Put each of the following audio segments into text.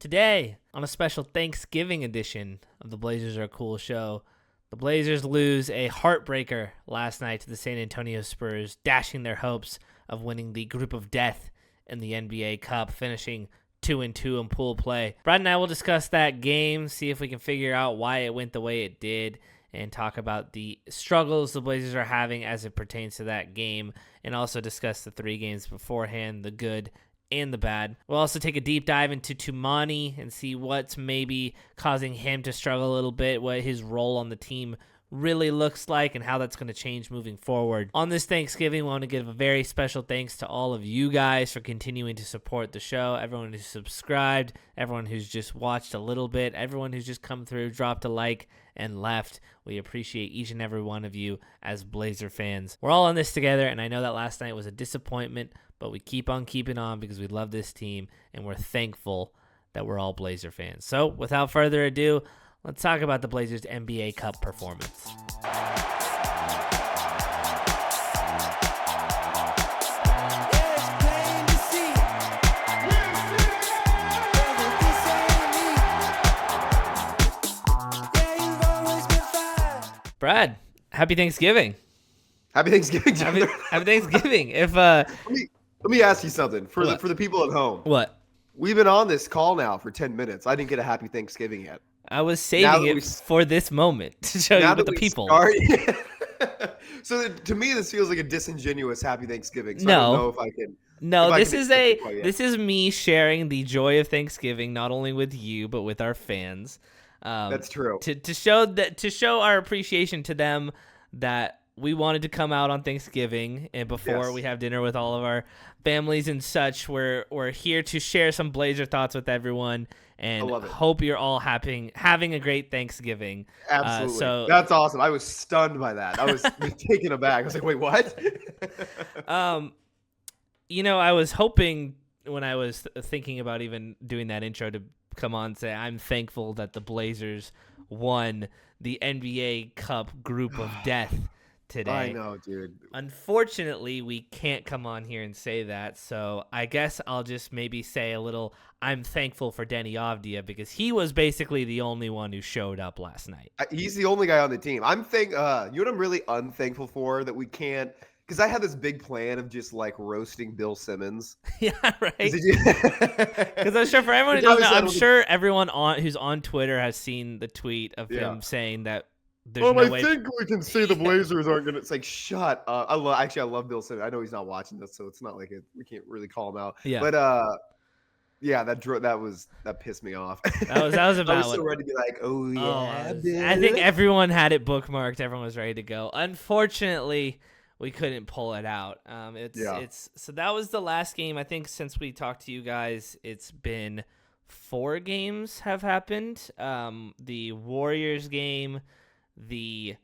Today, on a special Thanksgiving edition of the Blazers Are Cool show, the Blazers lose a heartbreaker last night to the San Antonio Spurs, dashing their hopes of winning the Group of Death in the NBA Cup, finishing 2-2 in pool play. Brad and I will discuss that game, see if we can figure out why it went the way it did, and talk about the struggles the Blazers are having as it pertains to that game, and also discuss the 3 games beforehand, the good and the bad. We'll also take a deep dive into Toumani and see what's maybe causing him to struggle a little bit, what his role on the team really looks like, and how that's going to change moving forward. On this Thanksgiving, we want to give a very special thanks to all of you guys for continuing to support the show, everyone who's subscribed, everyone who's just watched a little bit, everyone who's just come through, dropped a like, and left. We appreciate each and every one of you as Blazer fans. We're all in this together, and I know that last night was a disappointment, but we keep on keeping on because we love this team, and we're thankful that we're all Blazer fans. So, without further ado, let's talk about the Blazers' NBA Cup performance. Brad, happy Thanksgiving. Happy Thanksgiving, happy Thanksgiving. Let me ask you something for the people at home. What? We've been on this call now for 10 minutes. I didn't get a happy Thanksgiving yet. I was saving it for this moment to show you what the people. So to me, this feels like a disingenuous happy Thanksgiving. So no. I don't know if I can. No, this is me sharing the joy of Thanksgiving, not only with you but with our fans. That's true. To show our appreciation to them that we wanted to come out on Thanksgiving and before we have dinner with all of our families and such. We're here to share some Blazer thoughts with everyone, and hope you're all having a great Thanksgiving. Absolutely. That's awesome. I was stunned by that. I was taken aback. I was like, wait, what? I was hoping when I was thinking about even doing that intro to come on and say I'm thankful that the Blazers won the NBA Cup Group of Death today. I know, dude. Unfortunately, we can't come on here and say that, so I guess I'll just maybe say a little I'm thankful for Denny Avdia because he was basically the only one who showed up last night. He's the only guy on the team. You know what I'm really unthankful for that we can't, because I had this big plan of just like roasting Bill Simmons. Yeah, right. Because I'm sure for everyone who doesn't know, I'm sure everyone who's on Twitter has seen the tweet of him saying that there's no way. I think we can say the Blazers aren't gonna. It's like shut up. I love Bill Simmons. I know he's not watching this, so it's not like we can't really call him out. Yeah. But that pissed me off. That was about. I was so ready to be like, oh yeah. I think everyone had it bookmarked. Everyone was ready to go. Unfortunately, we couldn't pull it out. So that was the last game. I think since we talked to you guys, it's been 4 games have happened. The Warriors game, the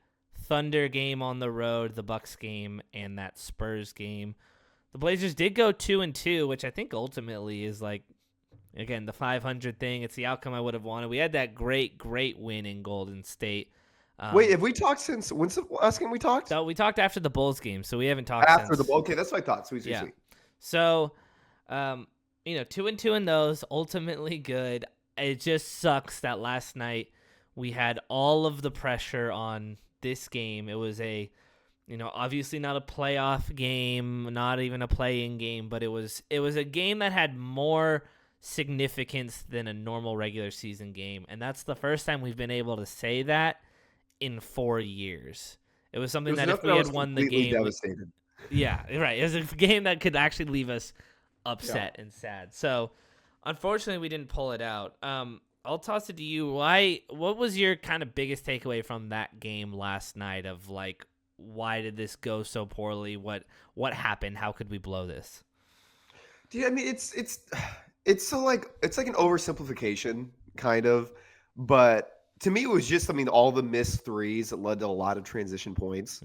Thunder game on the road, the Bucks game, and that Spurs game. The Blazers did go 2-2, which I think ultimately is like, again, the 500 thing. It's the outcome I would have wanted. We had that great win in Golden State. Wait, have we talked since when's the last game we talked? So we talked after the Bulls game, so we haven't talked after since. the Okay, that's what I thought. Sweet. So, 2-2 in those, ultimately good. It just sucks that last night we had all of the pressure on this game. It was obviously not a playoff game, not even a play-in game, but it was a game that had more significance than a normal regular season game, and that's the first time we've been able to say that in 4 years. It was something that if we had won the game, devastated. Yeah, right. It was a game that could actually leave us upset and sad. So, unfortunately, we didn't pull it out. I'll toss it to you. What was your kind of biggest takeaway from that game last night? Of like, why did this go so poorly? What happened? How could we blow this? Dude, I mean, it's so like it's like an oversimplification kind of, but to me, it was just, all the missed threes that led to a lot of transition points.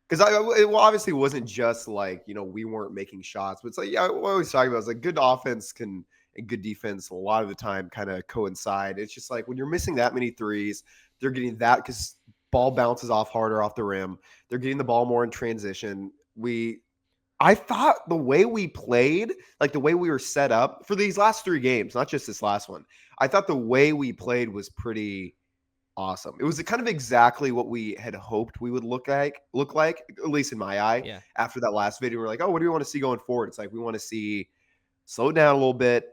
Because it obviously wasn't just like, we weren't making shots, but it's like, what I was talking about is like good offense and good defense a lot of the time kind of coincide. It's just like when you're missing that many threes, they're getting that because ball bounces off harder off the rim. They're getting the ball more in transition. I thought the way we played, like the way we were set up for these last 3 games, not just this last one, I thought the way we played was pretty awesome. It was kind of exactly what we had hoped we would look like, at least in my eye. Yeah. After that last video, we're like, oh, what do we want to see going forward? It's like we want to see slow down a little bit,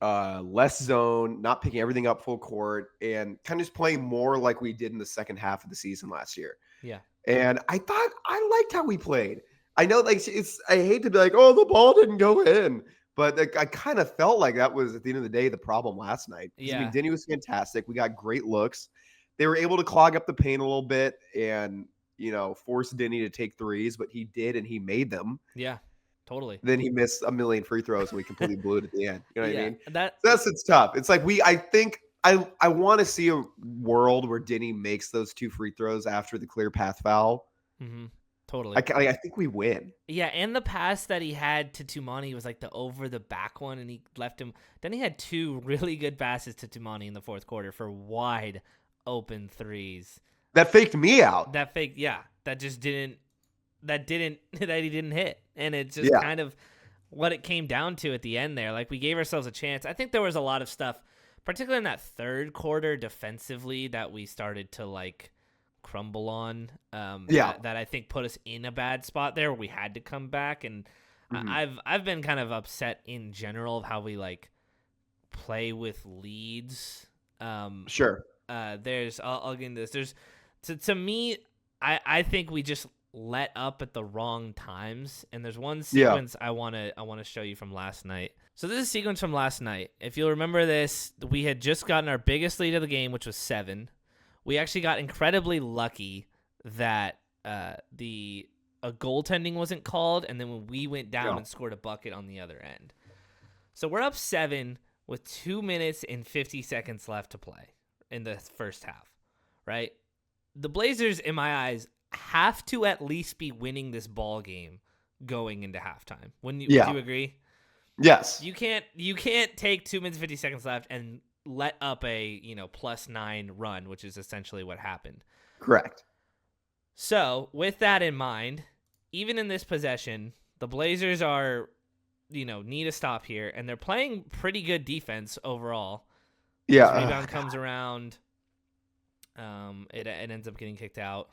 less zone, not picking everything up full court, and kind of just playing more like we did in the second half of the season last year. Yeah. And I thought I liked how we played. I know, like I hate to be like, oh, the ball didn't go in, but like, I kind of felt like that was at the end of the day the problem last night. I mean, Yeah. Denny was fantastic. We got great looks. They were able to clog up the paint a little bit and force Denny to take threes, but he did, and he made them. Yeah. Totally. Then he missed a million free throws, and we completely blew it at the end. You know what I mean? It's tough. It's like I think I want to see a world where Denny makes those 2 free throws after the clear path foul. Mm-hmm. Totally. I think we win. Yeah, and the pass that he had to Toumani was like the over the back one, and he left him. Then he had 2 really good passes to Toumani in the fourth quarter for wide open threes. That faked me out. That he didn't hit, and it's just kind of what it came down to at the end there. Like, we gave ourselves a chance. I think there was a lot of stuff, particularly in that third quarter defensively, that we started to like crumble on. That I think put us in a bad spot there where we had to come back. And I've been kind of upset in general of how we like play with leads. Sure. I'll get into this. There's to me, I think we just let up at the wrong times, and there's one sequence I want to show you from last night. So this is a sequence from last night. If you'll remember this, we had just gotten our biggest lead of the game, which was 7. We actually got incredibly lucky that goaltending wasn't called, and then when we went down and scored a bucket on the other end. So we're up 7 with 2 minutes and 50 seconds left to play in the first half, right? The Blazers, in my eyes, have to at least be winning this ball game going into halftime. Would you agree? Yes. You can't take 2 minutes 50 seconds left and let up a +9 run, which is essentially what happened. Correct. So with that in mind, even in this possession, the Blazers are need a stop here, and they're playing pretty good defense overall. Yeah. This rebound comes around. It ends up getting kicked out.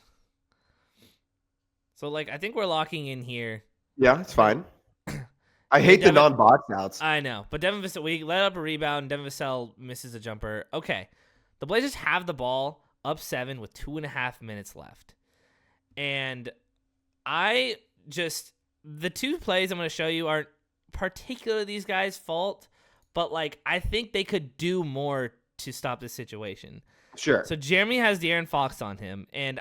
So, I think we're locking in here. Yeah, it's fine. I hate the non-box outs. I know. But Devin Vassell, we let up a rebound. Devin Vassell misses a jumper. Okay. The Blazers have the ball up 7 with 2.5 minutes left. And the 2 plays I'm going to show you aren't particularly these guys' fault, but, I think they could do more to stop this situation. Sure. So, Jeremy has De'Aaron Fox on him, and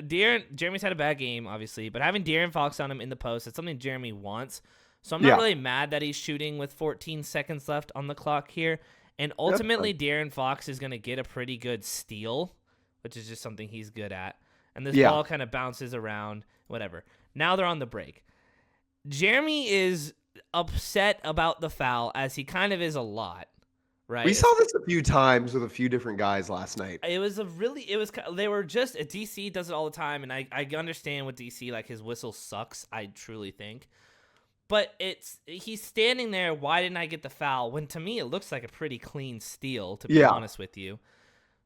Jeremy's had a bad game, obviously, but having De'Aaron Fox on him in the post, it's something Jeremy wants. So I'm not really mad that he's shooting with 14 seconds left on the clock here. And ultimately, De'Aaron Fox is going to get a pretty good steal, which is just something he's good at. And this ball kind of bounces around, whatever. Now they're on the break. Jeremy is upset about the foul, as he kind of is a lot. Right. We saw this a few times with a few different guys last night. They were just, DC does it all the time, and I understand with DC, his whistle sucks, I truly think. But he's standing there, why didn't I get the foul? When to me it looks like a pretty clean steal, to be honest with you.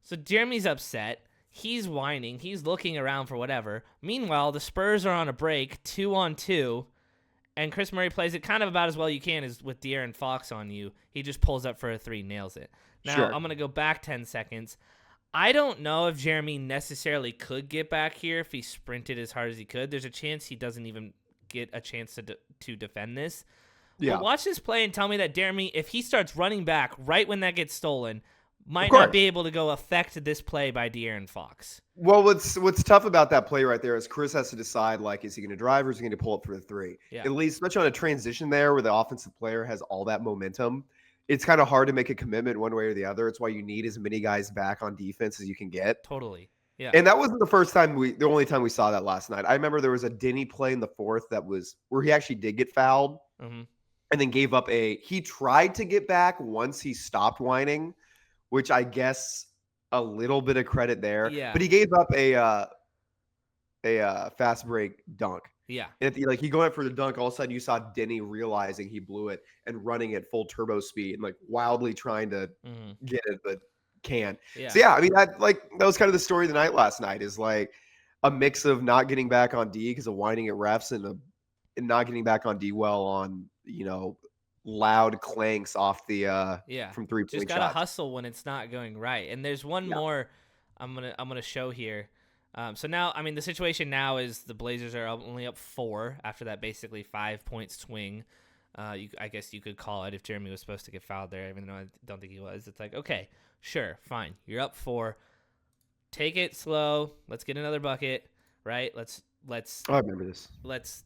So Jeremy's upset. He's whining. He's looking around for whatever. Meanwhile, the Spurs are on a break, 2-on-2. And Chris Murray plays it kind of about as well you can as with De'Aaron Fox on you. He just pulls up for a 3, nails it. Now, I'm going to go back 10 seconds. I don't know if Jeremy necessarily could get back here if he sprinted as hard as he could. There's a chance he doesn't even get a chance to defend this. Yeah. But watch this play and tell me that Jeremy, if he starts running back right when that gets stolen, might not be able to go affect this play by De'Aaron Fox. Well, what's tough about that play right there is Chris has to decide, is he going to drive or is he going to pull up for the 3? Yeah. At least, especially on a transition there where the offensive player has all that momentum, it's kind of hard to make a commitment one way or the other. It's why you need as many guys back on defense as you can get. Totally. Yeah. And that wasn't the only time we saw that last night. I remember there was a Denny play in the fourth that was where he actually did get fouled and then gave up he tried to get back once he stopped whining, which I guess a little bit of credit there. Yeah. But he gave up a fast break dunk. Yeah. And like he going for the dunk, all of a sudden you saw Denny realizing he blew it and running at full turbo speed and like wildly trying to get it, but can't. Yeah. So yeah, I mean that was kind of the story of the night last night is like a mix of not getting back on D because of whining at refs and not getting back on D well on loud clanks off the from 3-point Just gotta shots. hustle when it's not going right. And there's one more I'm gonna show here. So now, I mean, the situation now is the Blazers are only up 4 after that basically 5-point swing. I guess you could call it if Jeremy was supposed to get fouled there, even though I don't think he was. It's like, okay, sure, fine. You're up 4. Take it slow. Let's get another bucket, right? Let's. Oh, I remember this. Let's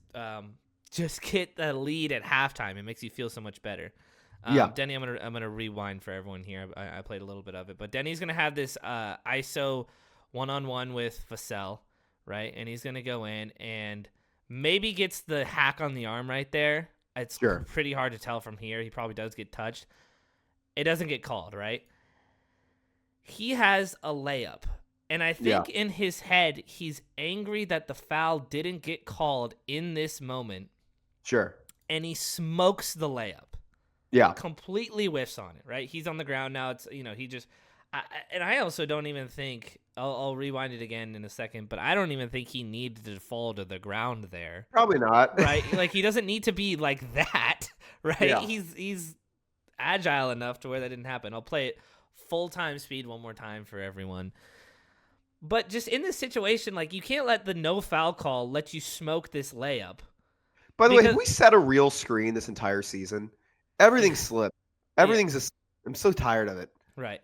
just get the lead at halftime. It makes you feel so much better. Denny, I'm gonna rewind for everyone here. I played a little bit of it, but Denny's gonna have this ISO 1-on-1 with Vassell, right? And he's gonna go in and maybe gets the hack on the arm right there. It's pretty hard to tell from here. He probably does get touched. It doesn't get called, right? He has a layup. And I think in his head, he's angry that the foul didn't get called in this moment. Sure. And he smokes the layup. Yeah. Completely whiffs on it, right? He's on the ground now. It's, he just... and I also don't even think... I'll rewind it again in a second, but I don't even think he needed to fall to the ground there. Probably not. Right? Like, he doesn't need to be like that, right? Yeah. He's agile enough to where that didn't happen. I'll play it full-time speed one more time for everyone. But just in this situation, like, you can't let the no foul call let you smoke this layup. By the way, have we set a real screen this entire season? Everything's slipped. Everything's just... I'm so tired of it. Right.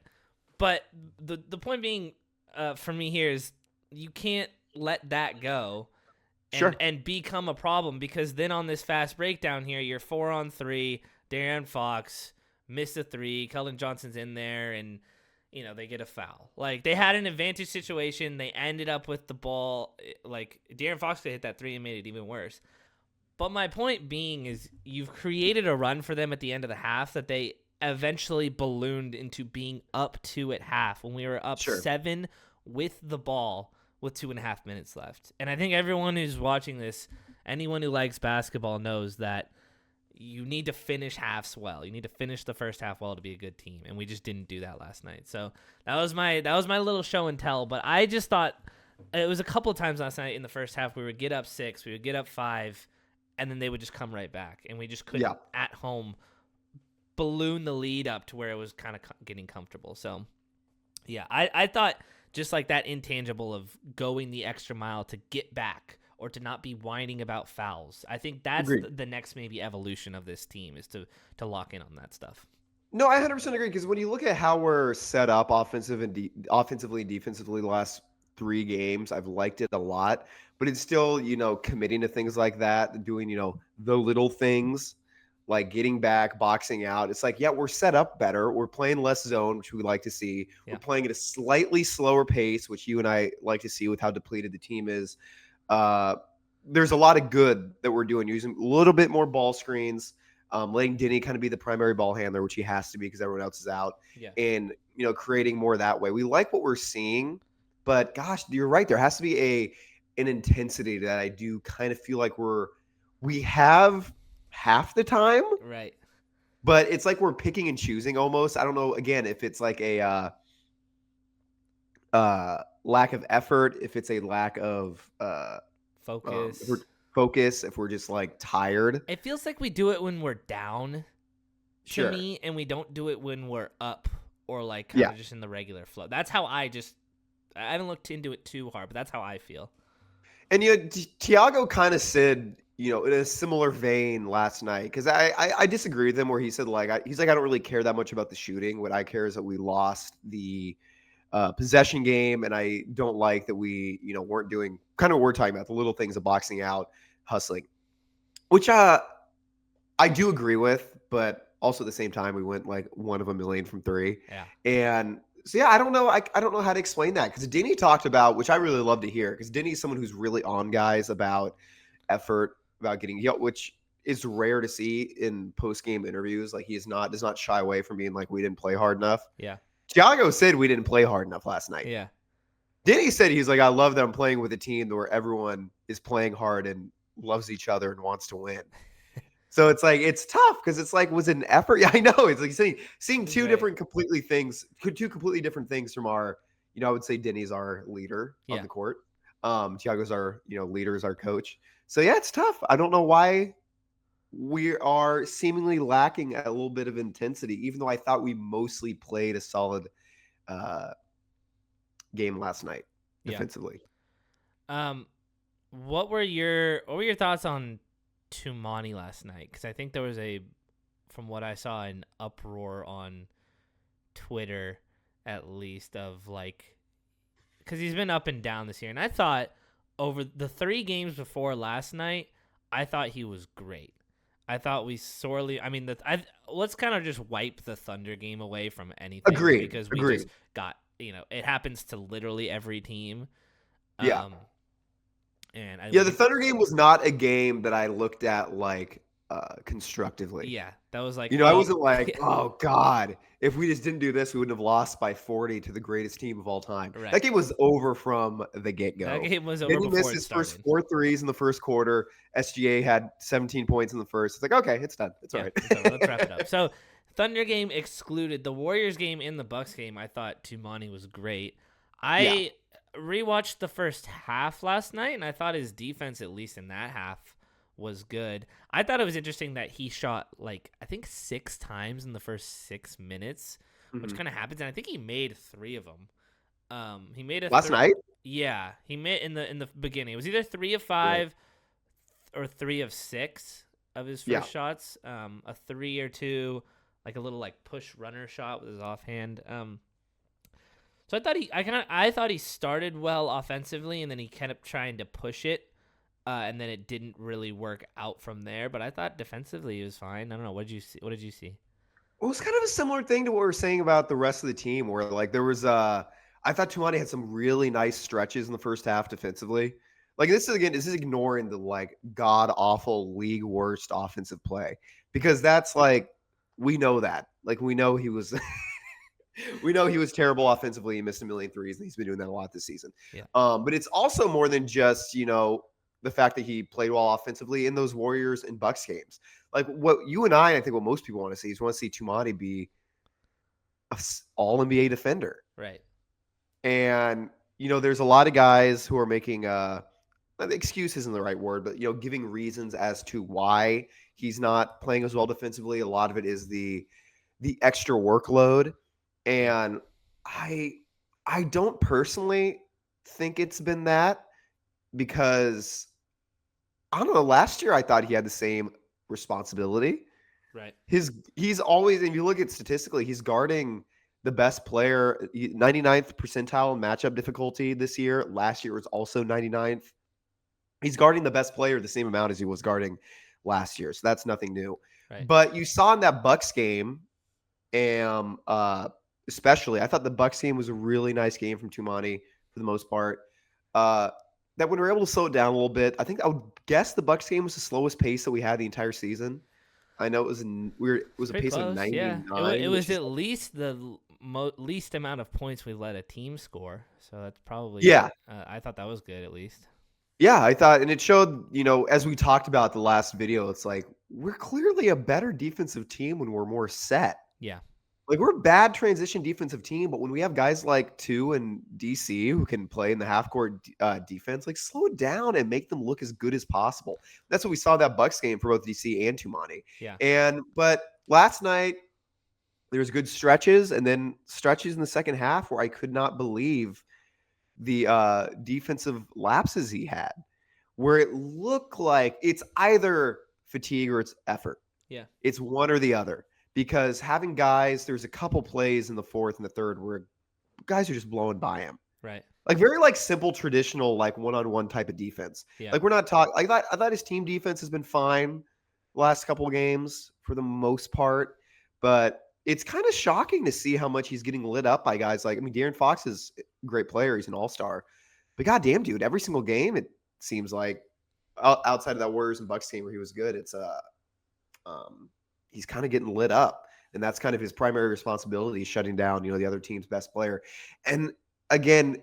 But the point being, for me here is you can't let that go and become a problem, because then on this fast breakdown here, you're 4-on-3, De'Aaron Fox missed a 3, Keldon Johnson's in there, and they get a foul. Like, they had an advantage situation. They ended up with the ball. Like, De'Aaron Fox could hit that 3 and made it even worse. But my point being is you've created a run for them at the end of the half that they eventually ballooned into being up 2 at half when we were up 7 with the ball with 2.5 minutes left. And I think everyone who's watching this, anyone who likes basketball, knows that you need to finish halves well. You need to finish the first half well to be a good team, and we just didn't do that last night. So that was my little show and tell. But I just thought it was a couple of times last night in the first half we would get up 6, we would get up 5, and then they would just come right back, and we just couldn't at home balloon the lead up to where it was kind of getting comfortable. So yeah, I thought just like that intangible of going the extra mile to get back, or to not be whining about fouls. I think that's the next maybe evolution of this team, is to lock in on that stuff. No, I 100% agree, because when you look at how we're set up offensively and defensively the last 3 games, I've liked it a lot. But it's still, committing to things like that, doing, the little things, like getting back, boxing out. It's like, we're set up better. We're playing less zone, which we like to see. Yeah. We're playing at a slightly slower pace, which you and I like to see with how depleted the team is. There's a lot of good that we're doing, using a little bit more ball screens, letting Denny kind of be the primary ball handler, which he has to be because everyone else is out, and creating more that way. We like what we're seeing, but gosh, you're right. There has to be an intensity that I do kind of feel like we have half the time, right? But it's like we're picking and choosing almost. I don't know. Again, if it's like a lack of effort, if it's a lack of focus, if we're just like tired. It feels like we do it when we're down to me, and we don't do it when we're up, or like kind of just in the regular flow. That's how I haven't looked into it too hard, but that's how I feel. And Thiago kind of said, in a similar vein last night, because I disagree with him, where he said he's like, I don't really care that much about the shooting. What I care is that we lost the possession game, and I don't like that we weren't doing kind of what we're talking about, the little things of boxing out, hustling, which I do agree with, but also at the same time we went like 1 of a million from 3, and so I don't know, I don't know how to explain that, because Denny talked about, which I really love to hear, because Denny's someone who's really on guys about effort, about getting which is rare to see in post-game interviews. Like, he does not shy away from being like, we didn't play hard enough. Thiago said we didn't play hard enough last night. Denny said he's like, I love that I'm playing with a team where everyone is playing hard and loves each other and wants to win. So it's like it's tough because it's like was it an effort? Yeah, I know. It's like seeing two Right. two completely different things from our. I would say Denny's our leader on Yeah. the court. Tiago's our leader, is our coach. So yeah, it's tough. I don't know why we are seemingly lacking a little bit of intensity, even though I thought we mostly played a solid uh, game last night Yeah. defensively. What were your thoughts on Toumani last night? Because I think there was from what I saw, an uproar on Twitter, at least, of like, because he's been up and down this year, and I thought over the 3 games before last night, I thought he was great. I thought we sorely. I mean, let's kind of just wipe the Thunder game away from anything because we just got it happens to literally every team. Yeah. And the Thunder game was not a game that I looked at like constructively. Yeah, that was like I wasn't like, oh God, if we just didn't do this, we wouldn't have lost by 40 to the greatest team of all time. Right. That game was over from the get-go. That game was over before missed his first 4 threes in the first quarter. SGA had 17 points in the first. It's like, okay, it's done. It's all right. Let's wrap it up. So, Thunder game excluded. The Warriors game and the Bucks game, I thought Toumani was great. I rewatched the first half last night, and I thought his defense, at least in that half, was good. I thought it was interesting that he shot like I think 6 times in the first 6 minutes, which kind of happens, and I think he made 3 of them. He made a last night. Yeah, he made in the beginning. It was either 3 of 5 or 3 of 6 of his first shots. A 3 or 2, like a little like push runner shot with his offhand. So I thought he started well offensively, and then he kept trying to push it. And then it didn't really work out from there. But I thought defensively he was fine. I don't know. What did you see? Well, it's kind of a similar thing to what we're saying about the rest of the team, where like there was I thought Toumani had some really nice stretches in the first half defensively. Like this is ignoring the like god awful league worst offensive play, because that's like we know that. Like we know he was we know he was terrible offensively. He missed a million threes, and he's been doing that a lot this season. Yeah. But it's also more than just the fact that he played well offensively in those Warriors and Bucks games. Like what you and I think what most people want to see is Toumani be an all NBA defender. Right. And, there's a lot of guys who are making excuse isn't the right word, but, giving reasons as to why he's not playing as well defensively. A lot of it is the extra workload. And I don't personally think it's been that, because I don't know. Last year, I thought he had the same responsibility. Right. He's always, if you look at statistically, he's guarding the best player, 99th percentile in matchup difficulty this year. Last year was also 99th. He's guarding the best player the same amount as he was guarding last year. So that's nothing new. Right. But you saw in that Bucks game, and especially, I thought the Bucks game was a really nice game from Toumani for the most part. That when we were able to slow it down a little bit, I think I would guess the Bucks game was the slowest pace that we had the entire season. I know it was a pace close, of 99. Yeah. It was at least the least amount of points we let a team score. So that's probably I thought that was good at least. Yeah, I thought, and it showed, as we talked about the last video, it's like we're clearly a better defensive team when we're more set. Yeah. Like we're a bad transition defensive team, but when we have guys like Tu and DC who can play in the half court defense, like slow it down and make them look as good as possible. That's what we saw that Bucks game for both DC and Toumani. Yeah. But last night there was good stretches, and then stretches in the second half where I could not believe the defensive lapses he had, where it looked like it's either fatigue or it's effort. Yeah. It's one or the other. Because having guys, there's a couple plays in the fourth and the third where guys are just blowing by him. Right. Like very like simple, traditional, like one-on-one type of defense. Yeah. Like we're not talking. I thought his team defense has been fine the last couple of games for the most part, but it's kind of shocking to see how much he's getting lit up by guys like. I mean, De'Aaron Fox is a great player. He's an all-star, but goddamn, dude, every single game it seems like outside of that Warriors and Bucks game where he was good, it's he's kind of getting lit up, and that's kind of his primary responsibility, shutting down, the other team's best player. And again,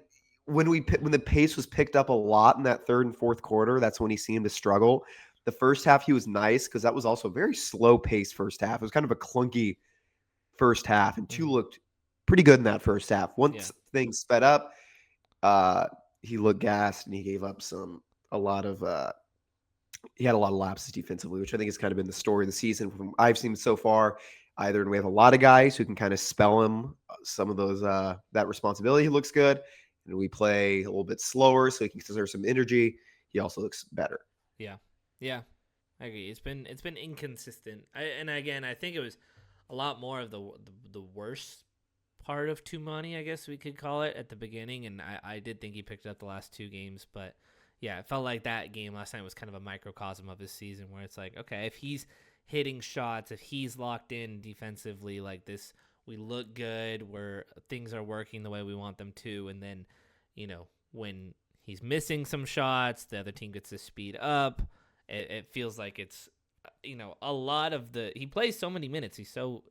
when the pace was picked up a lot in that third and fourth quarter, that's when he seemed to struggle. The first half he was nice because that was also a very slow paced first half. It was kind of a clunky first half, and two looked pretty good in that first half. Once things sped up, he looked gassed and he gave up a lot of he had a lot of lapses defensively, which I think has kind of been the story of the season from I've seen so far. Either we have a lot of guys who can kind of spell him some of those that responsibility. He looks good, and we play a little bit slower so he can conserve some energy. He also looks better. Yeah, I agree. It's been inconsistent. I think it was a lot more of the worst part of Toumani, I guess we could call it, at the beginning, and I did think he picked up the last two games, but yeah, it felt like that game last night was kind of a microcosm of his season, where it's like, okay, if he's hitting shots, if he's locked in defensively like this, we look good, where things are working the way we want them to, and then, when he's missing some shots, the other team gets to speed up. It feels like it's, a lot of he plays so many minutes. He's so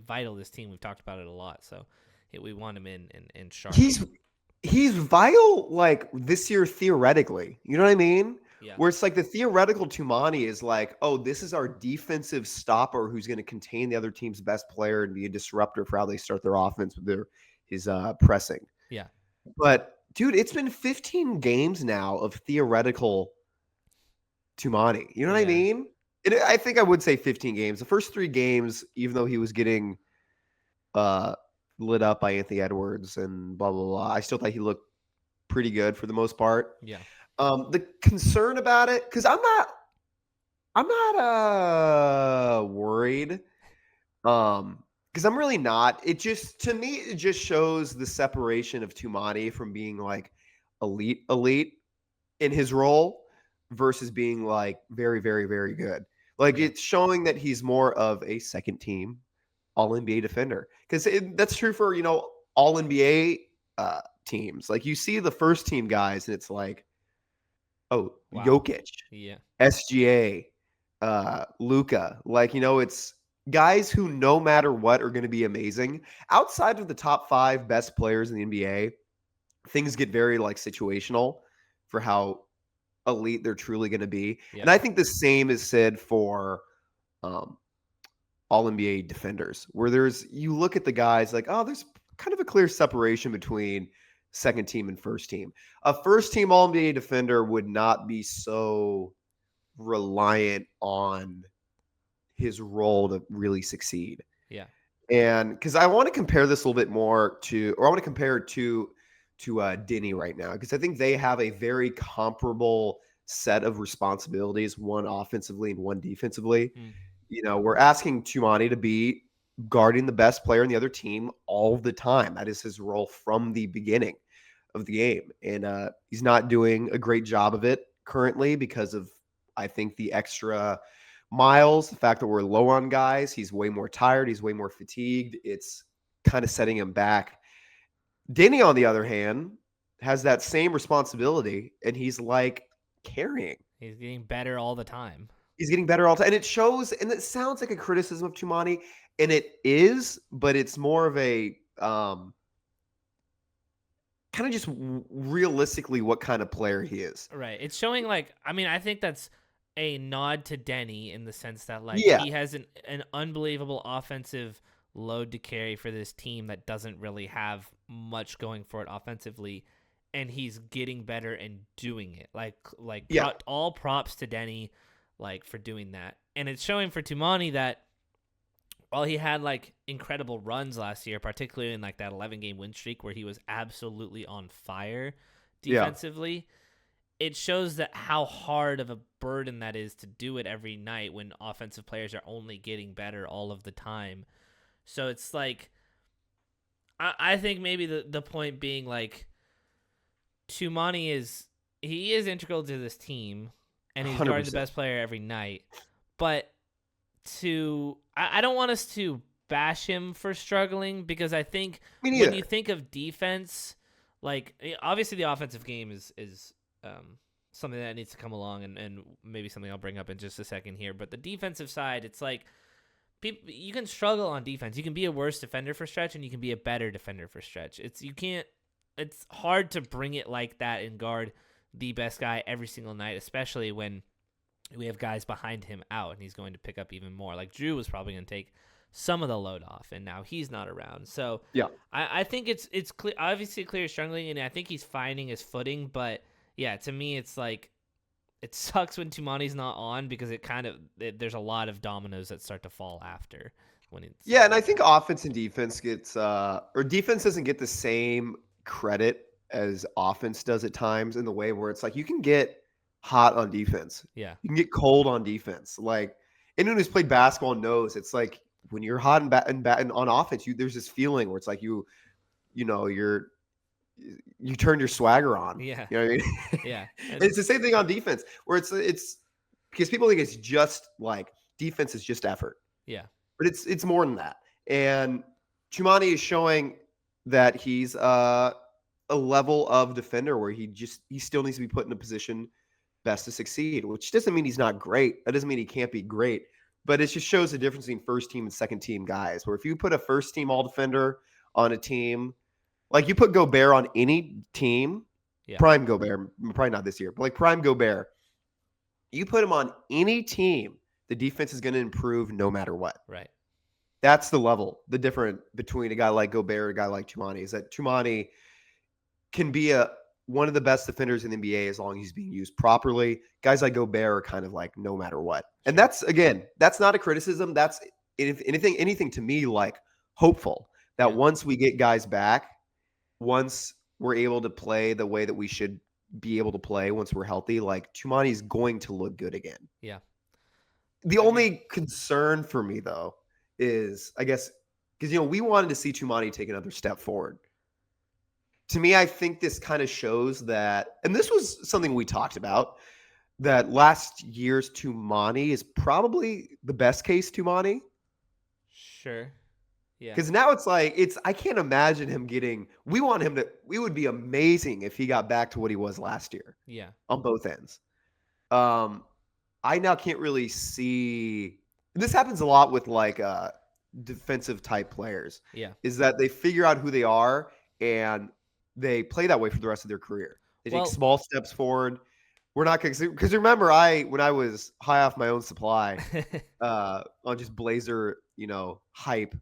vital to this team. We've talked about it a lot, so we want him in sharp. He's vital, like, this year theoretically. You know what I mean? Yeah. Where it's like the theoretical Toumani is like, oh, this is our defensive stopper who's going to contain the other team's best player and be a disruptor for how they start their offense with his pressing. Yeah. But, dude, it's been 15 games now of theoretical Toumani. You know what I mean? I think I would say 15 games. The first 3 games, even though he was getting lit up by Anthony Edwards and blah, blah, blah, I still thought he looked pretty good for the most part. Yeah. The concern about it, because I'm not worried. Because I'm really not. It just, to me, it just shows the separation of Toumani from being like elite in his role versus being like very, very, very good. Like, it's showing that he's more of a second team all-NBA defender. Because that's true for, all-NBA teams. Like, you see the first team guys and it's like, oh, wow. Jokic, SGA, Luka. Like, it's guys who no matter what are going to be amazing. Outside of the top 5 best players in the NBA, things get very like situational for how elite they're truly going to be. Yeah. And I think the same is said for all NBA defenders, where you look at the guys like, oh, there's kind of a clear separation between second team and first team. A first team all NBA defender would not be so reliant on his role to really succeed. Yeah. And because I want to compare this a little bit more I want to compare it to Denny right now, because I think they have a very comparable set of responsibilities, one offensively and one defensively. We're asking Toumani to be guarding the best player in the other team all the time. That is his role from the beginning of the game. And he's not doing a great job of it currently because of, I think, the extra miles, the fact that we're low on guys. He's way more tired. He's way more fatigued. It's kind of setting him back. Denny, on the other hand, has that same responsibility, and he's like carrying. He's getting better all the time. And it shows, and it sounds like a criticism of Toumani, and it is, but it's more of a kind of just realistically what kind of player he is. Right. It's showing, like, I think that's a nod to Denny in the sense that, like, he has an unbelievable offensive load to carry for this team that doesn't really have much going for it offensively, and he's getting better and doing it. All props to Denny, like, for doing that. And it's showing for Toumani that while he had like incredible runs last year, particularly in like that 11-game win streak where he was absolutely on fire defensively, it shows that how hard of a burden that is to do it every night when offensive players are only getting better all of the time. So it's like, I think maybe the point being, like, Toumani is integral to this team, and he's 100%. Guarding the best player every night. But I don't want us to bash him for struggling, because I think when you think of defense, like, obviously the offensive game is something that needs to come along, and maybe something I'll bring up in just a second here. But the defensive side, it's like, you can struggle on defense. You can be a worse defender for stretch, and you can be a better defender for stretch. You can't it's hard to bring it like that and guard the best guy every single night, especially when we have guys behind him out and he's going to pick up even more. Like Drew was probably going to take some of the load off, and now he's not around. So Yeah. I think it's clear, obviously clear struggling, and I think he's finding his footing. But yeah, to me, it's like it sucks when Toumani's not on because there's a lot of dominoes that start to fall after when it's. Yeah, and I think offense and defense or defense doesn't get the same credit as offense does at times, in the way where it's like you can get hot on defense. Yeah. You can get cold on defense. Like anyone who's played basketball knows it's like when you're hot and on offense, there's this feeling where it's like you turn your swagger on. Yeah. You know what I mean? Yeah. And it's the same thing on defense, where it's because people think it's just like defense is just effort. Yeah. But it's more than that. And Toumani is showing that he's a level of defender where he still needs to be put in a position best to succeed, which doesn't mean he's not great. That doesn't mean he can't be great. But it just shows the difference between first team and second team guys, where if you put a first team all defender on a team, like you put Gobert on any team, prime Gobert, probably not this year, but like prime Gobert, you put him on any team, the defense is going to improve no matter what. Right. That's the difference between a guy like Gobert and a guy like Toumani, is that Toumani can be one of the best defenders in the NBA as long as he's being used properly. Guys like Gobert are kind of like no matter what. And that's not a criticism. That's, if anything to me, like hopeful that once we get guys back, once we're able to play the way that we should be able to play, once we're healthy, like Toumani's going to look good again. Yeah. The only concern for me, though, is, I guess, because, we wanted to see Toumani take another step forward. To me, I think this kind of shows that, and this was something we talked about, that last year's Toumani is probably the best case Toumani. Sure. Yeah. Because now it's like, I can't imagine him we would be amazing if he got back to what he was last year. Yeah. On both ends. I now can't really see, and this happens a lot with like defensive type players. Yeah. Is that they figure out who they are and they play that way for the rest of their career. They take small steps forward. We're not going to, because remember, when I was high off my own supply on just Blazer, hype,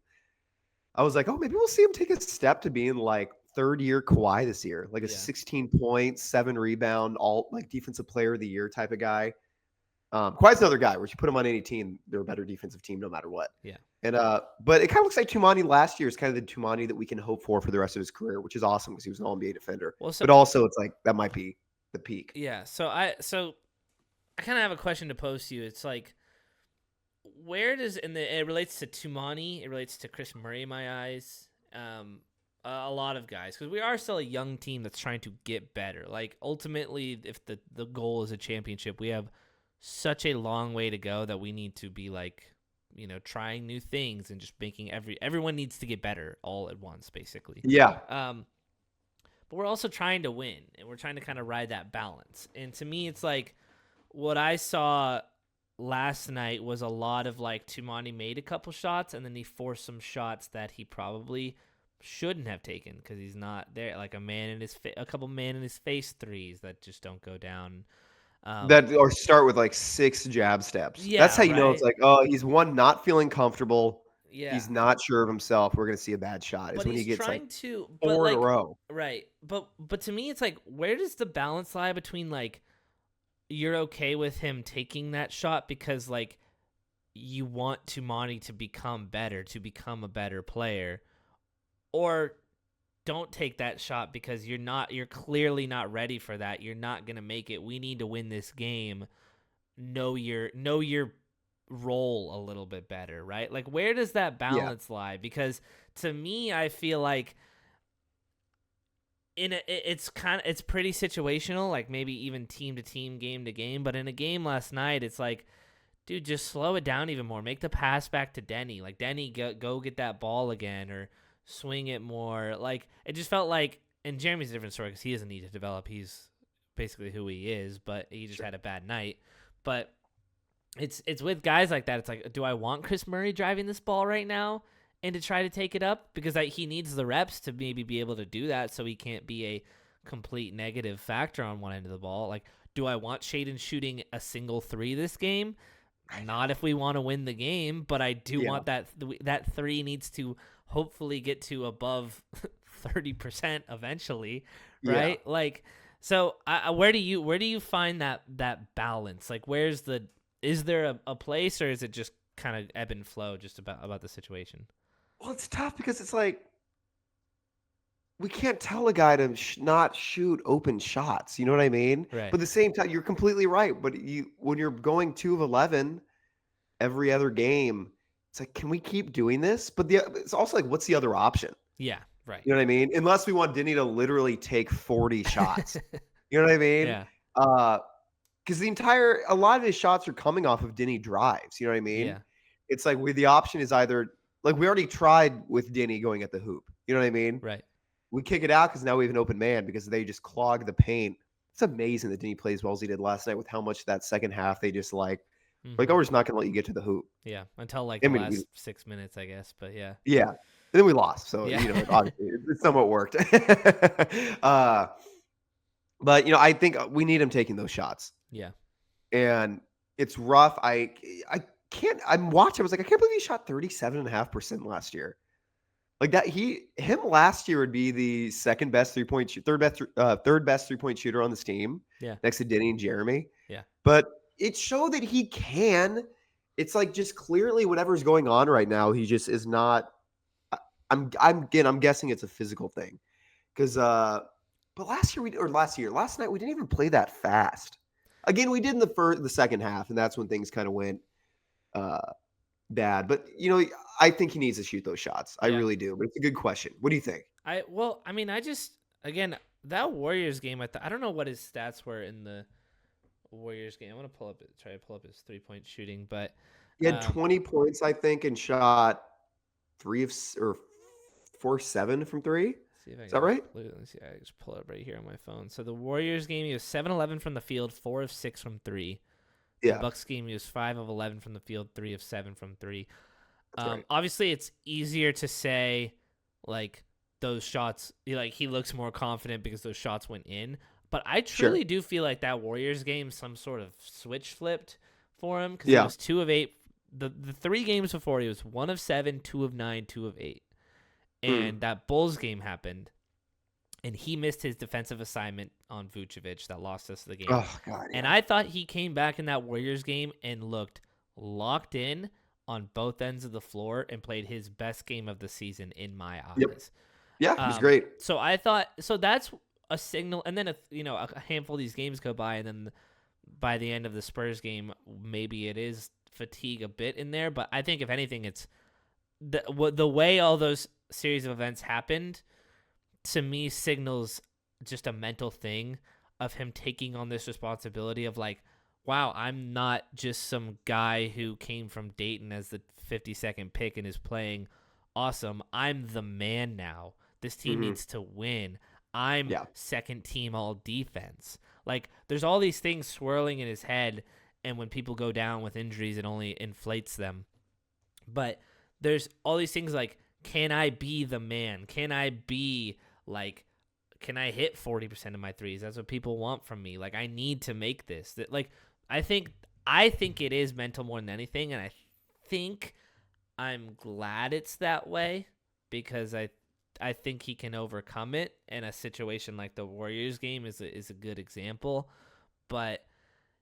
I was like, oh, maybe we'll see him take a step to being like third year Kawhi this year, like a 16 points, 7 rebound, all like defensive player of the year type of guy. Kawhi's another guy where you put him on any team, they're a better defensive team no matter what. Yeah. And but it kind of looks like Toumani last year is kind of the Toumani that we can hope for the rest of his career, which is awesome because he was an All-NBA defender. Well, but also it's like that might be the peak. Yeah. So I kind of have a question to pose to you. It's like, where does it relates to Toumani, it relates to Chris Murray in my eyes, a lot of guys, because we are still a young team that's trying to get better. Like ultimately, if the goal is a championship, we have such a long way to go that we need to be like, trying new things and just making everyone needs to get better all at once, basically. Yeah. But we're also trying to win, and we're trying to kind of ride that balance. And to me, it's like what I saw last night was a lot of like Toumani made a couple shots and then he forced some shots that he probably shouldn't have taken because he's not there. Like a couple man in his face threes that just don't go down. Or start with like 6 jab steps. Yeah, that's how you know it's like, oh, he's not feeling comfortable. Yeah, he's not sure of himself. We're gonna see a bad shot. Is when he gets like 4 in a row. Right, but to me, it's like, where does the balance lie between like you're okay with him taking that shot because like you want Toumani to become better, to become a better player, or don't take that shot because you're clearly not ready for that. You're not going to make it. We need to win this game. Know your role a little bit better, right? Like, where does that balance lie? Because to me, I feel like it's pretty situational, like maybe even team to team, game to game. But in a game last night, it's like, dude, just slow it down even more. Make the pass back to Denny. Like, Denny, go get that ball again, or swing it more. Like, it just felt like, and Jeremy's a different story because he doesn't need to develop. He's basically who he is, but he just had a bad night. But it's with guys like that. It's like, do I want Chris Murray driving this ball right now? and to try to take it up because he needs the reps to maybe be able to do that so he can't be a complete negative factor on one end of the ball. Like, do I want Shaedon shooting a single three this game? Not if we want to win the game, but I do want that three needs to hopefully get to above 30% eventually, right? Yeah. Like, so where do you find that balance? Like, is there a place, or is it just kind of ebb and flow just about the situation? Well, it's tough because it's like we can't tell a guy to not shoot open shots. You know what I mean? Right. But at the same time, you're completely right. But when you're going 2 of 11 every other game, it's like, can we keep doing this? But it's also like, what's the other option? Yeah. Right. You know what I mean? Unless we want Denny to literally take 40 shots. You know what I mean? Yeah. Because a lot of his shots are coming off of Denny drives. You know what I mean? Yeah. It's like the option is either like we already tried with Denny going at the hoop. You know what I mean? Right. We kick it out because now we have an open man because they just clog the paint. It's amazing that Denny plays as well as he did last night with how much that second half they just like, oh, we're just not going to let you get to the hoop. Yeah, until like the last 6 minutes, I guess. But yeah. Yeah. And then we lost. So, obviously it somewhat worked. But, I think we need him taking those shots. Yeah. And it's rough. I'm watching. I was like, I can't believe he shot 37.5% last year. Like that, him last year would be the third best 3-point shooter on this team. Yeah. Next to Denny and Jeremy. Yeah. But it showed that he can. It's like just clearly whatever's going on right now, he just is not. I'm guessing it's a physical thing, because but last night we didn't even play that fast. Again, we did in the second half, and that's when things kind of went bad. But I think he needs to shoot those shots. I really do. But it's a good question. What do you think? Again, that Warriors game, I don't know what his stats were in the Warriors game. I want to try to pull up his 3-point shooting, but he had 20 points, I think, and shot 4-7 from 3. Is that right? Let me see. I just pull it up right here on my phone. So the Warriors game, he was 7-11 from the field, 4 of 6 from 3. Yeah. The Bucks game, he was 5 of 11 from the field, 3 of 7 from 3. Right. Obviously, it's easier to say like those shots. Like he looks more confident because those shots went in. But I truly do feel like that Warriors game, some sort of switch flipped for him because he was 2 of 8. The 3 games before, he was 1 of 7, 2 of 9, 2 of 8. And that Bulls game happened, and he missed his defensive assignment on Vucevic that lost us the game. Oh, God, yeah. And I thought he came back in that Warriors game and looked locked in on both ends of the floor and played his best game of the season in my eyes. Yep. Yeah, he was great. So I thought that's a signal. And then a handful of these games go by, and then by the end of the Spurs game, maybe it is fatigue a bit in there. But I think if anything, it's the way all those series of events happened, to me signals just a mental thing of him taking on this responsibility of like, wow, I'm not just some guy who came from Dayton as the 52nd pick and is playing awesome. I'm the man now. This team needs to win. I'm second team all defense. Like, there's all these things swirling in his head, and when people go down with injuries, it only inflates them. But there's all these things like, can I be the man? Can I be like, can I hit 40% of my threes? That's what people want from me. Like, I need to make this. Like, I think it is mental more than anything, and I think I'm glad it's that way because I think he can overcome it. And a situation like the Warriors game is a good example. But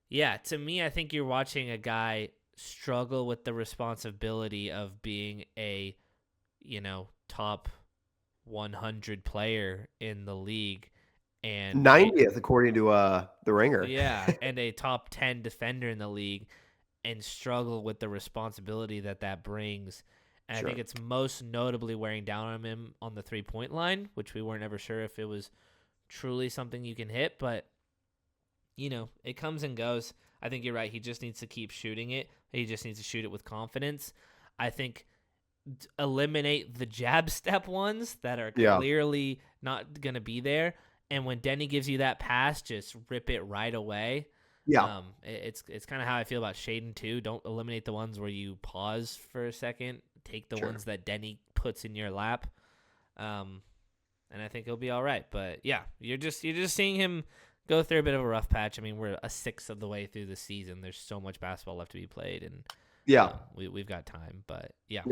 yeah, to me, I think you're watching a guy struggle with the responsibility of being a top 100 player in the league and 90th according to the Ringer. Yeah, and a top 10 defender in the league, and struggle with the responsibility that brings. And I think it's most notably wearing down on him on the 3-point line, which we weren't ever sure if it was truly something you can hit, but it comes and goes. I think you're right. He just needs to keep shooting it. He just needs to shoot it with confidence. I think eliminate the jab step ones that are clearly not going to be there. And when Denny gives you that pass, just rip it right away. It's kind of how I feel about Shaedon too. Don't eliminate the ones where you pause for a second take the ones that Denny puts in your lap. And I think he'll be all right. But yeah, you're just seeing him go through a bit of a rough patch. I mean, we're a sixth of the way through the season. There's so much basketball left to be played, and we've got time. But yeah.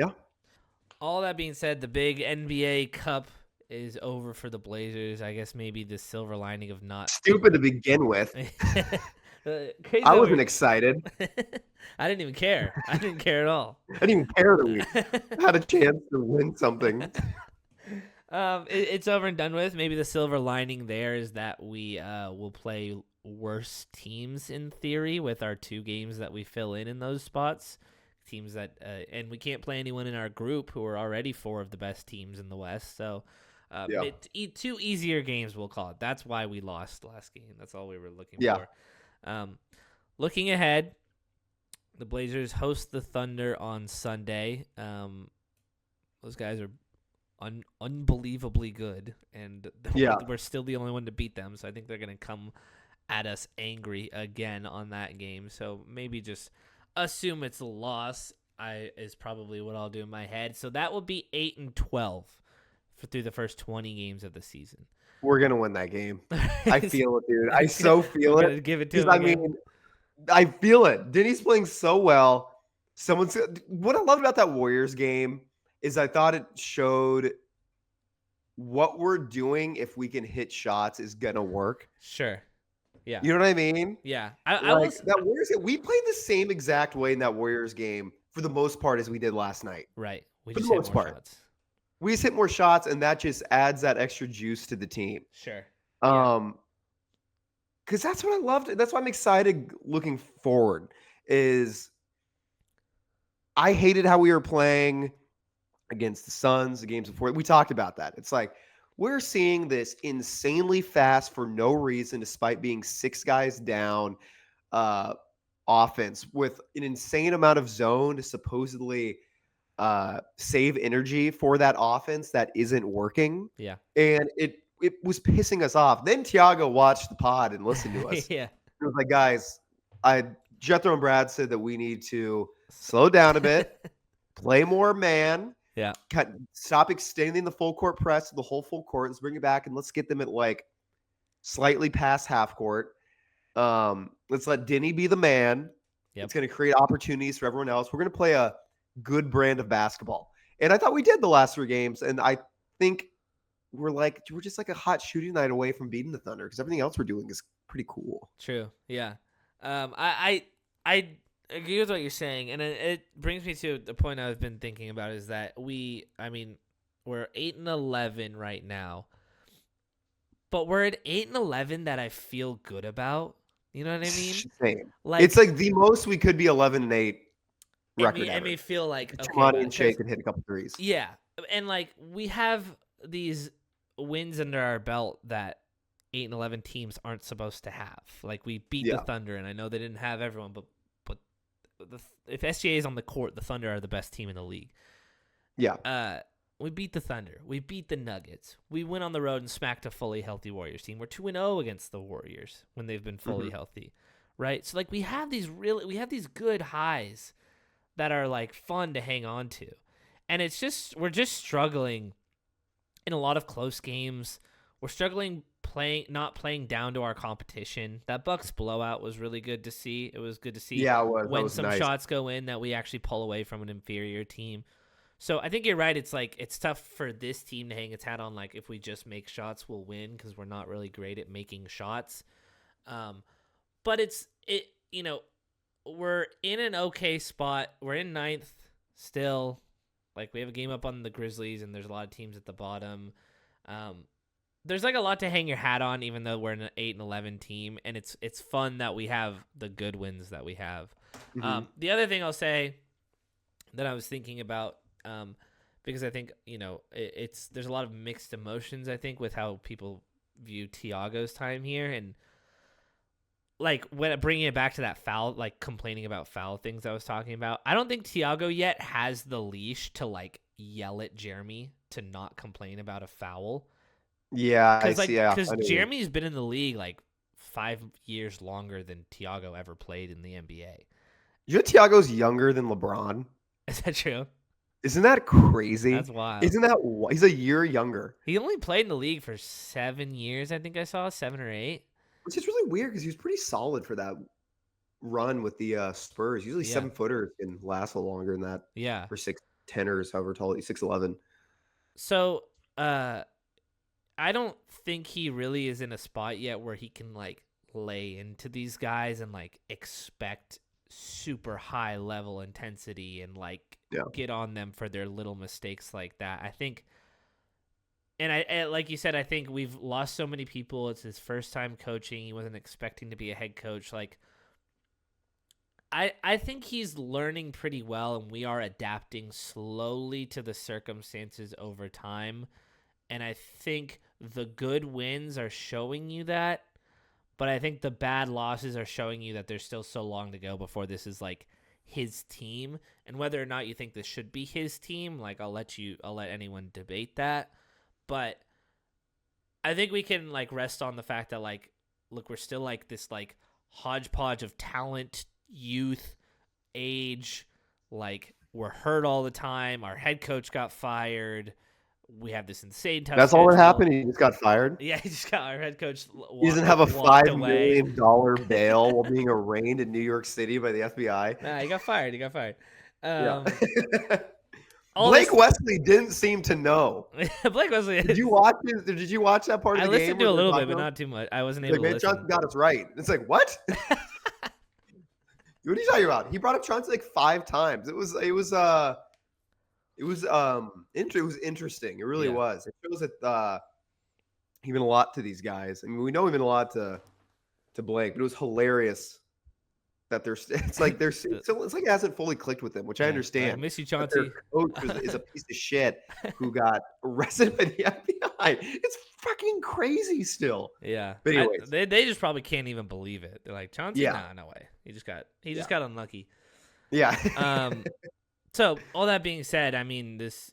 All that being said, the big NBA Cup is over for the Blazers. I guess maybe the silver lining of not stupid to begin with. I wasn't excited. I didn't even care. I didn't care at all. I didn't even care that we had a chance to win something. It's over and done with. Maybe the silver lining there is that we will play worse teams in theory with our 2 games that we fill in those spots. Teams that and we can't play anyone in our group who are already 4 of the best teams in the West. So 2 easier games, we'll call it. That's why we lost last game. That's all we were looking for. Looking ahead, the Blazers host the Thunder on Sunday. Those guys are unbelievably good, and we're still the only one to beat them. So I think they're going to come at us angry again on that game. So maybe just assume it's a loss. Is probably what I'll do in my head. So that will be 8-12 through the first 20 games of the season. We're gonna win that game. I feel it, dude. I so feel it. Give it to him again. I mean, I feel it. Denny's playing so well. What I loved about that Warriors game is I thought it showed what we're doing if we can hit shots is gonna work. Sure. Yeah. You know what I mean? Yeah. That Warriors game, we played the same exact way in that Warriors game for the most part as we did last night. Right. For the most part. Shots. We just hit more shots, and that just adds that extra juice to the team. Sure. Because that's what I loved. That's why I'm excited looking forward. Is I hated how we were playing against the Suns, the games before. We talked about that. It's like we're seeing this insanely fast for no reason, despite being 6 guys down offense with an insane amount of zone to supposedly save energy for that offense that isn't working. Yeah. And it was pissing us off. Then Tiago watched the pod and listened to us. Yeah. It was like, guys, Jethro and Brad said that we need to slow down a bit, play more man. Yeah. Stop extending the full court press to the whole full court. Let's bring it back and let's get them at like slightly past half court. Let's let Denny be the man. Yep. It's going to create opportunities for everyone else. We're going to play a good brand of basketball. And I thought we did the last 3 games. And I think we're just like a hot shooting night away from beating the Thunder because everything else we're doing is pretty cool. True. Yeah. I agree with what you're saying. And it brings me to the point I've been thinking about is that we're 8-11 right now, but we're at 8-11 that I feel good about. You know what I mean? Same. It's like the most we could be 11-8 record. I may feel like Toumani and Shea could hit a couple threes. Yeah, and like we have these wins under our belt that 8-11 teams aren't supposed to have. Like we beat the Thunder, and I know they didn't have everyone, but if SGA is on the court, the Thunder are the best team in the league. Yeah. We beat the Thunder. We beat the Nuggets. We went on the road and smacked a fully healthy Warriors team. We're 2-0 against the Warriors when they've been fully healthy, right? So like we have these good highs that are like fun to hang on to, and we're just struggling in a lot of close games. We're struggling not playing down to our competition. That Bucks blowout was really good to see. It was good to see when some shots go in that we actually pull away from an inferior team. So I think you're right. It's like it's tough for this team to hang its hat on. Like if we just make shots, we'll win because we're not really great at making shots. But we're in an okay spot. We're in 9th still. Like we have a game up on the Grizzlies, and there's a lot of teams at the bottom. There's like a lot to hang your hat on, even though we're an 8-11 team, and it's fun that we have the good wins that we have. The other thing I'll say that I was thinking about, because I think there's a lot of mixed emotions. I think with how people view Tiago's time here, and like when bringing it back to that foul, like complaining about foul things I was talking about. I don't think Tiago yet has the leash to like yell at Jeremy to not complain about a foul. Yeah, because Jeremy's been in the league like 5 years longer than Tiago ever played in the NBA. You know Tiago's younger than LeBron? Is that true? Isn't that crazy? That's wild. Isn't that he's a year younger? He only played in the league for 7 years, I think I saw, 7 or 8. Which is really weird because he was pretty solid for that run with the Spurs. Usually Yeah. 7-footers can last a little longer than that. Yeah. For 6'10"ers, however tall he's 6'11". So, I don't think he really is in a spot yet where he can like lay into these guys and like expect super high level intensity and like get on them for their little mistakes like that. I think, and I like you said, I think we've lost so many people. It's his first time coaching. He wasn't expecting to be a head coach. Like, I think he's learning pretty well, and we are adapting slowly to the circumstances over time. And I think the good wins are showing you that, but I think the bad losses are showing you that there's still so long to go before this is like his team. And whether or not you think this should be his team, like I'll let anyone debate that. But I think we can like rest on the fact that like, look, we're still like this like hodgepodge of talent, youth, age, like we're hurt all the time. Our head coach got fired. We have this insane tough That's schedule. all that happened. He just got fired. Yeah, he just got our head coach. He doesn't have a $5 million bail while being arraigned in New York City by the FBI. Nah, he got fired. Blake Wesley didn't seem to know. Blake Wesley. Did you watch it? Did you watch that part of the game? I listened to a little bit, but not too much. I wasn't able to listen. Johnson got us right. It's like, what? What are you talking about? He brought up Chauncey like 5 times. It was interesting. It really was. It shows that he meant a lot to these guys. I mean, we know he meant a lot to Blake, but it was hilarious that it's like it hasn't fully clicked with them, which I understand. I miss you, Chauncey. Their coach is a piece of shit who got arrested by the FBI. It's fucking crazy still. Yeah. But anyways, they just probably can't even believe it. They're like, Chauncey, nah, no way. He just got unlucky. Yeah. So all that being said, I mean, this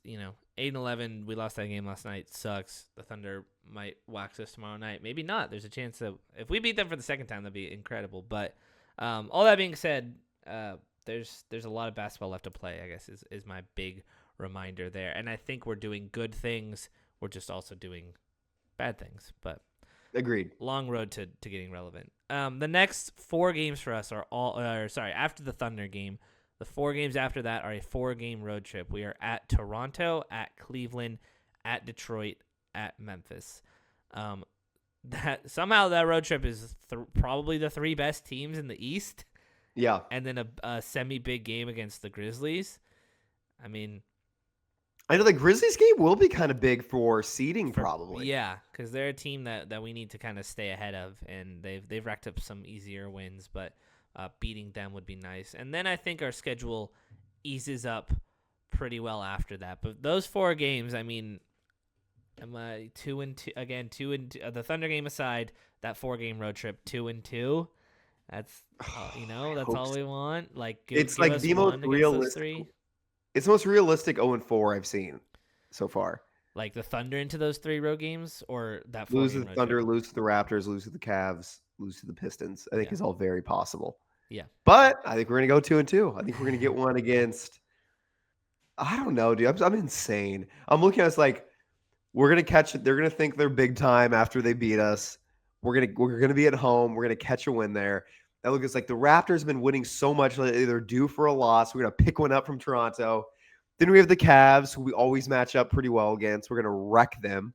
8-11, we lost that game last night. Sucks. The Thunder might wax us tomorrow night. Maybe not. There's a chance that if we beat them for the second time, that'd be incredible. But all that being said, there's a lot of basketball left to play, I guess, is my big reminder there. And I think we're doing good things. We're just also doing bad things. But agreed. Long road to getting relevant. The next 4 games for us are after the Thunder game. The 4 games after that are a 4-game road trip. We are at Toronto, at Cleveland, at Detroit, at Memphis. That road trip is probably the 3 best teams in the East. Yeah. And then a semi-big game against the Grizzlies. I mean, I know the Grizzlies game will be kind of big for seeding, probably. Yeah, because they're a team that we need to kind of stay ahead of, and they've racked up some easier wins, but beating them would be nice. And then I think our schedule eases up pretty well after that. But those 4 games, I mean, am I 2-2 again? 2-2. The Thunder game aside, that 4-game road trip, 2-2. That's that's all we want. Like it's like the most realistic. It's the most realistic 0-4 I've seen so far. Like the Thunder into those 3 road games, or that 4 lose to the Thunder, lose to the Raptors, lose to the Cavs, lose to the Pistons. I think is all very possible. Yeah, but I think we're gonna go 2-2. I think we're gonna get one against. I don't know, dude. I'm insane. I'm looking at us like we're gonna catch it. They're gonna think they're big time after they beat us. We're gonna be at home. We're gonna catch a win there. That looks like the Raptors have been winning so much lately. They're due for a loss. We're going to pick one up from Toronto. Then we have the Cavs, who we always match up pretty well against. We're going to wreck them.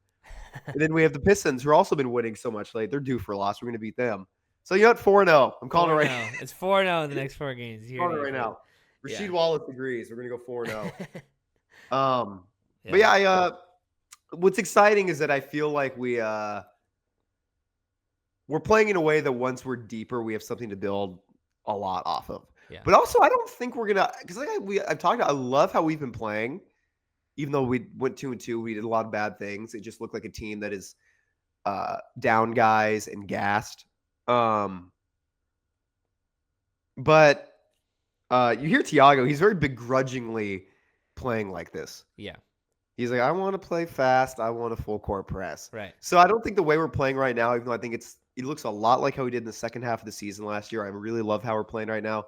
And then we have the Pistons, who have also been winning so much lately. They're due for a loss. We're going to beat them. So you're at 4-0. I'm calling it right now. It's 4-0 in the next 4 games. I'm calling it right now. Rasheed Wallace agrees. We're going to go 4-0. But yeah, what's exciting is that I feel like we're playing in a way that once we're deeper, we have something to build a lot off of. Yeah. But also, I don't think we're gonna because I've talked about. I love how we've been playing, even though we went 2-2. We did a lot of bad things. It just looked like a team that is down guys and gassed. But you hear Thiago. He's very begrudgingly playing like this. Yeah. He's like, I want to play fast. I want a full court press. Right. So I don't think the way we're playing right now, even though I think it looks a lot like how we did in the second half of the season last year. I really love how we're playing right now.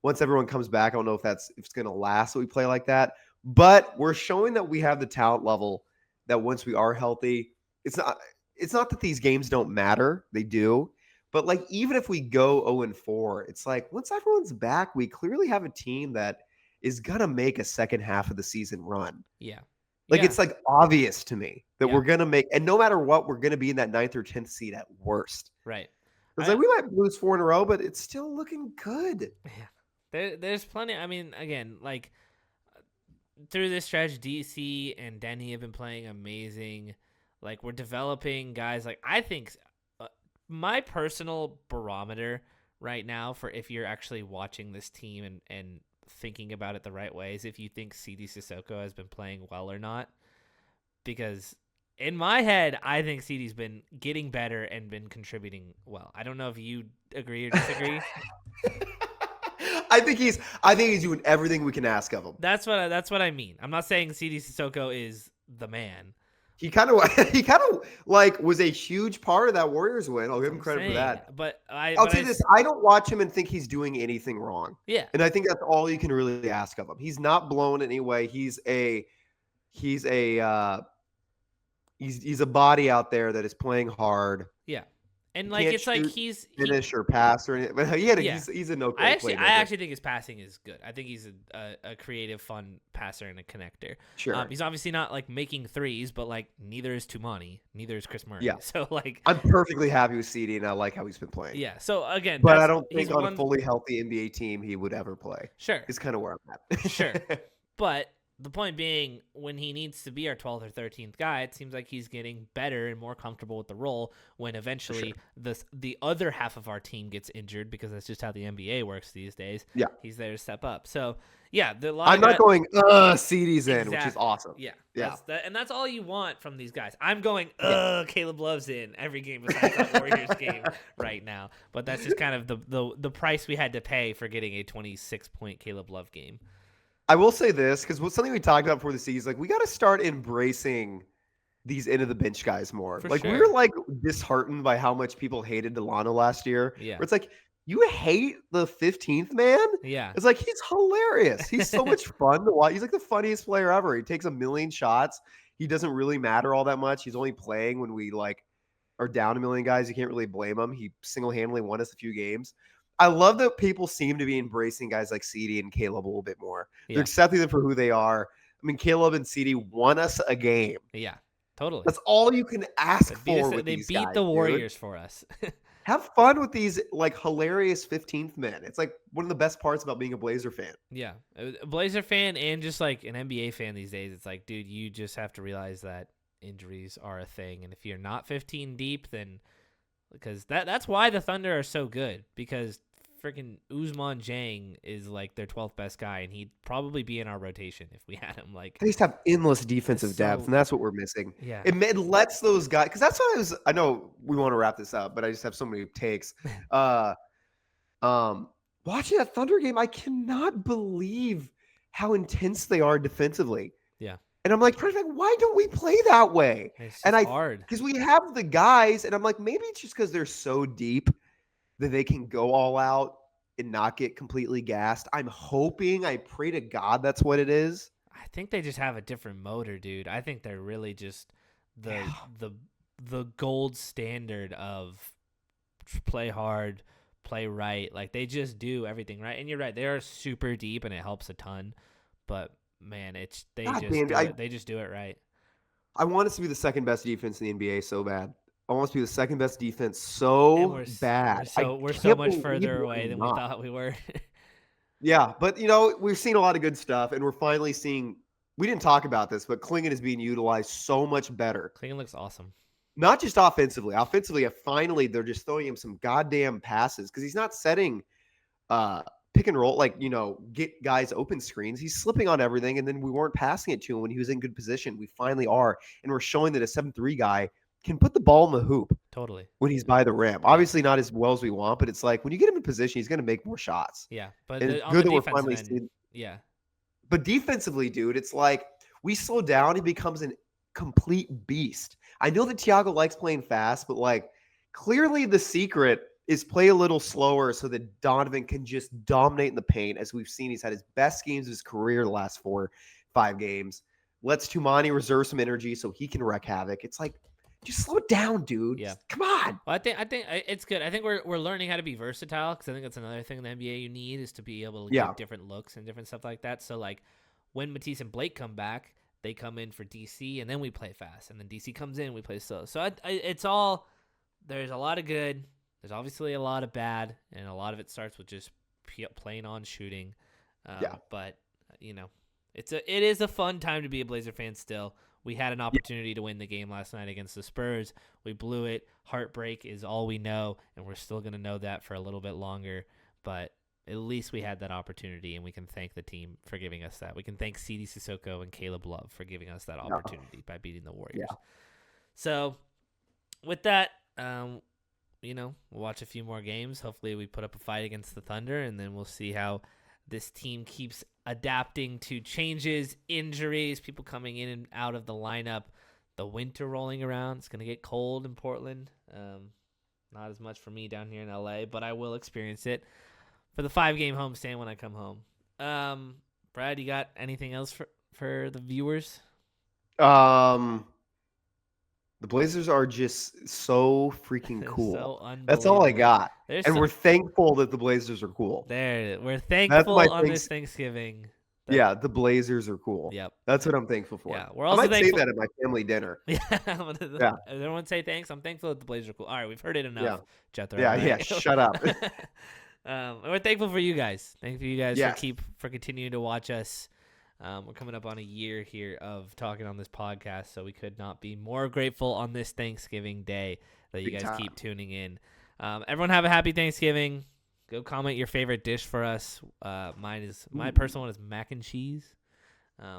Once everyone comes back, I don't know if it's going to last that we play like that. But we're showing that we have the talent level that once we are healthy, it's not that these games don't matter. They do. But like even if we go 0-4, it's like once everyone's back, we clearly have a team that is gonna make a second half of the season run. Yeah. Like Yeah. it's like obvious to me that Yeah. we're gonna make, and no matter what, we're gonna be in that 9th or 10th seed at worst. Right. It's like we might lose 4 in a row, but it's still looking good. Yeah. There's plenty. I mean, again, like through this stretch, DC and Denny have been playing amazing. Like we're developing guys. Like I think my personal barometer right now for if you're actually watching this team and thinking about it the right way is if you think CD Sissoko has been playing well or not. Because in my head, I think CD's been getting better and been contributing well. I don't know if you agree or disagree. I think he's doing everything we can ask of him. That's what I mean. I'm not saying CD Sissoko is the man. He kind of like was a huge part of that Warriors win. I'll give him credit for that. But I'll say this: I don't watch him and think he's doing anything wrong. Yeah, and I think that's all you can really ask of him. He's not blown in any way. He's a body out there that is playing hard. Yeah. And like it's like he's finish or pass or anything. But he's a no play. I actually think his passing is good. I think he's a creative, fun passer and a connector. Sure. He's obviously not like making threes, but like neither is Toumani, neither is Chris Murray. Yeah. So like I'm perfectly happy with CD and I like how he's been playing. Yeah. So again, but I don't think on a fully healthy NBA team he would ever play. Sure. It's kind of where I'm at. Sure. But the point being, when he needs to be our 12th or 13th guy, it seems like he's getting better and more comfortable with the role when eventually the other half of our team gets injured, because that's just how the NBA works these days. Yeah. He's there to step up. So, yeah. I'm not going, CD's in, which is awesome. Yeah. Yeah. And that's all you want from these guys. I'm going, Caleb Love's in every game besides that Warriors game right now. But that's just kind of the price we had to pay for getting a 26-point Caleb Love game. I will say this, because something we talked about before the season, like we got to start embracing these end of the bench guys more. We were like disheartened by how much people hated Delano last year. Yeah. Where it's like, you hate the 15th man? Yeah. It's like, he's hilarious. He's so much fun to watch. He's like the funniest player ever. He takes a million shots. He doesn't really matter all that much. He's only playing when we like are down a million guys. You can't really blame him. He single-handedly won us a few games. I love that people seem to be embracing guys like CD and Caleb a little bit more. Yeah. They're accepting them for who they are. I mean, Caleb and CD won us a game. Yeah, totally. That's all you can ask for with these guys. They beat the Warriors for us. Have fun with these like hilarious 15th men. It's like one of the best parts about being a Blazer fan. Yeah, a Blazer fan and just like an NBA fan these days. It's like, dude, you just have to realize that injuries are a thing. And if you're not 15 deep, then because that's why the Thunder are so good, because freaking Ousmane Dieng is like their 12th best guy, and he'd probably be in our rotation if we had him. Like, they just have endless defensive depth, and that's what we're missing. Yeah, it lets those guys, because that's what I know we want to wrap this up, but I just have so many takes. Watching that Thunder game, I cannot believe how intense they are defensively. Yeah. And I'm like, why don't we play that way? It's hard because we have the guys, and I'm like, maybe it's just because they're so deep that they can go all out and not get completely gassed. I pray to God that's what it is. I think they just have a different motor, dude. I think they're really just the gold standard of play hard, play right. Like, they just do everything right. And you're right, they are super deep, and it helps a ton. But man, they just do it right. I want us to be the second best defense in the NBA so bad. I want us to be the second best defense so bad. We're so much further away than we thought we were. Yeah, but we've seen a lot of good stuff, and we're finally seeing. We didn't talk about this, but Klingon is being utilized so much better. Klingon looks awesome. Not just offensively. Offensively, finally they're just throwing him some goddamn passes because he's not setting pick and roll, like, get guys open screens. He's slipping on everything, and then we weren't passing it to him when he was in good position. We finally are, and we're showing that a 7-3 guy can put the ball in the hoop. Totally. When he's by the rim. Obviously not as well as we want, but it's like when you get him in position, he's going to make more shots. Yeah, but it's good that we're finally seeing. Yeah. But defensively, dude, it's like we slow down, he becomes a complete beast. I know that Thiago likes playing fast, but like clearly the secret is play a little slower so that Donovan can just dominate in the paint. As we've seen, he's had his best games of his career the last 4 5 games. Let's Toumani reserve some energy so he can wreak havoc. It's like, just slow it down, dude. Yeah. Just, come on. Well, I think it's good. I think we're learning how to be versatile, because I think that's another thing in the NBA you need, is to be able to get different looks and different stuff like that. So like when Matisse and Blake come back, they come in for DC, and then we play fast, and then DC comes in, we play slow. So it's all, there's a lot of good. There's obviously a lot of bad, and a lot of it starts with just plain on shooting. But it is a fun time to be a Blazer fan still. We had an opportunity to win the game last night against the Spurs. We blew it. Heartbreak is all we know, and we're still going to know that for a little bit longer. But at least we had that opportunity, and we can thank the team for giving us that. We can thank C.D. Sissoko and Caleb Love for giving us that opportunity by beating the Warriors. Yeah. So with that, we'll watch a few more games. Hopefully we put up a fight against the Thunder, and then we'll see how this team keeps adapting to changes, injuries, people coming in and out of the lineup, the winter rolling around. It's going to get cold in Portland. Not as much for me down here in LA, but I will experience it for the 5-game homestand when I come home. Brad, you got anything else for the viewers? The Blazers are just so freaking cool. So that's all I got. We're thankful that the Blazers are cool. There it is. We're thankful on this Thanksgiving. The Blazers are cool. Yep. That's what I'm thankful for. Yeah, we're also I might thankful. say that at my family dinner. Yeah. Everyone say thanks. I'm thankful that the Blazers are cool. All right, we've heard it enough, Jethro. Yeah, shut up. We're thankful for you guys. Thank you guys for continuing to watch us. We're coming up on a year here of talking on this podcast, so we could not be more grateful on this Thanksgiving Day that you guys keep tuning in. Everyone have a happy Thanksgiving. Go comment your favorite dish for us. My personal one is mac and cheese.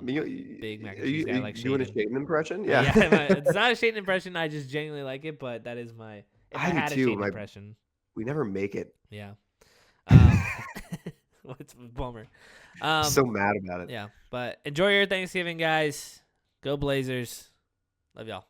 Big mac and cheese guy like Shaden. You want a Shaden impression? Yeah. It's not a Shaden impression. I just genuinely like it, but that is my. If I had a Shaden impression. We never make it. Yeah. What's a bummer. So mad about it. Yeah, but enjoy your Thanksgiving, guys. Go Blazers. Love y'all.